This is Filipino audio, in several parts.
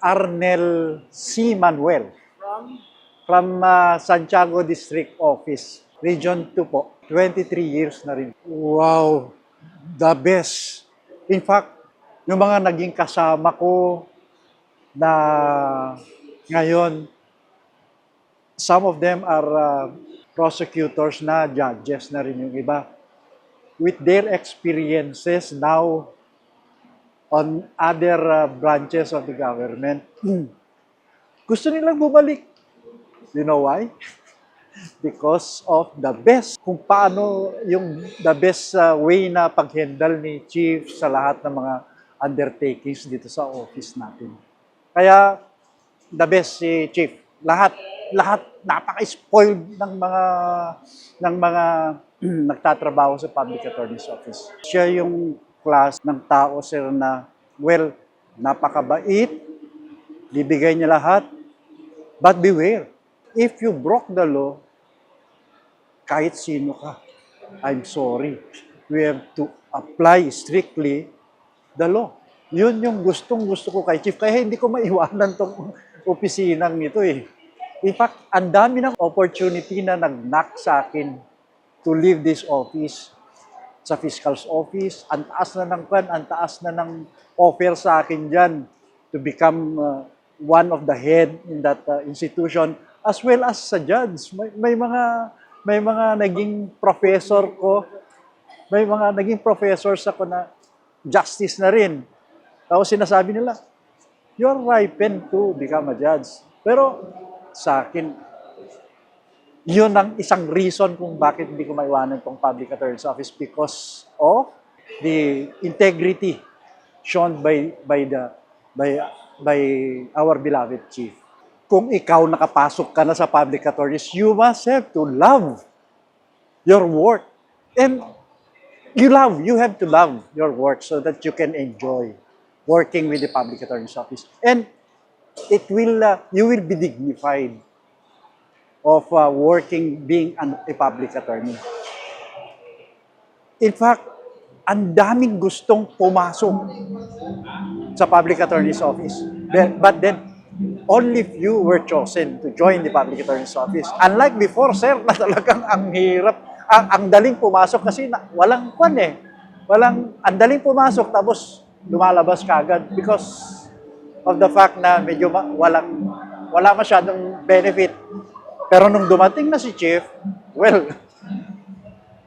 Arnel C. Manuel from Santiago District Office, Region 2 po. 23 years na rin. Wow, the best. In fact, yung mga naging kasama ko na ngayon, some of them are prosecutors na, judges na rin yung iba. With their experiences now on other branches of the government, gusto nilang bumalik. You know why? Because of the best, kung paano yung the best way na pag-handle ni Chief sa lahat ng mga undertakings dito sa office natin. Kaya, the best si Chief. Lahat napaka-spoiled ng mga nagtatrabaho sa Public Attorney's Office. Siya yung class ng tao, sir, na, well, napakabait, bibigay niya lahat, but beware. If you broke the law, kahit sino ka, I'm sorry. We have to apply strictly the law. Yun yung gustong-gusto ko kay Chief. Kaya hindi ko maiwanan tong opisinang ito eh. In fact, ang dami ng opportunity na nag-knock sa akin to leave this office. Sa fiscal's office, ang taas na ng offer sa akin dyan to become one of the head in that institution, as well as sa judge. May mga naging professor ko, may mga naging professors ako na justice na rin. Tapos sinasabi nila, you're ripened to become a judge. Pero sa akin, yun ang isang reason kung bakit hindi ko maiwanan tong Public Attorney's Office, because of the integrity shown by our beloved Chief. Kung ikaw nakapasok ka na sa Public Attorneys, you must have to love your work. And you have to love your work so that you can enjoy working with the Public Attorney's Office. And you will be dignified of being a public attorney. In fact, ang daming gustong pumasok sa Public Attorney's Office. But then, only few were chosen to join the Public Attorney's Office. Unlike before, sir, na talagang ang hirap, ang daling pumasok kasi walang kwan eh. Ang daling pumasok tapos lumalabas kaagad because of the fact na medyo wala masyadong benefit. Pero nung dumating na si Chief, well,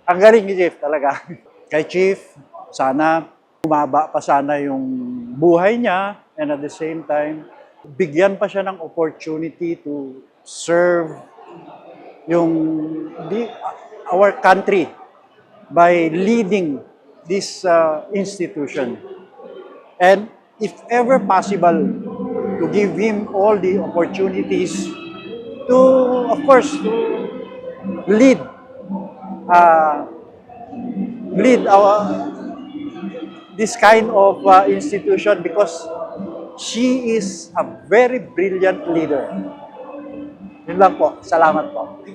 ang galing ni Chief talaga. Kay Chief, sana bumaba pa sana yung buhay niya, and at the same time, bigyan pa siya ng opportunity to serve our country by leading this institution. And if ever possible, to give him all the opportunities to, of course, to lead this kind of institution, because she is a very brilliant leader. Yun lang po. Salamat po.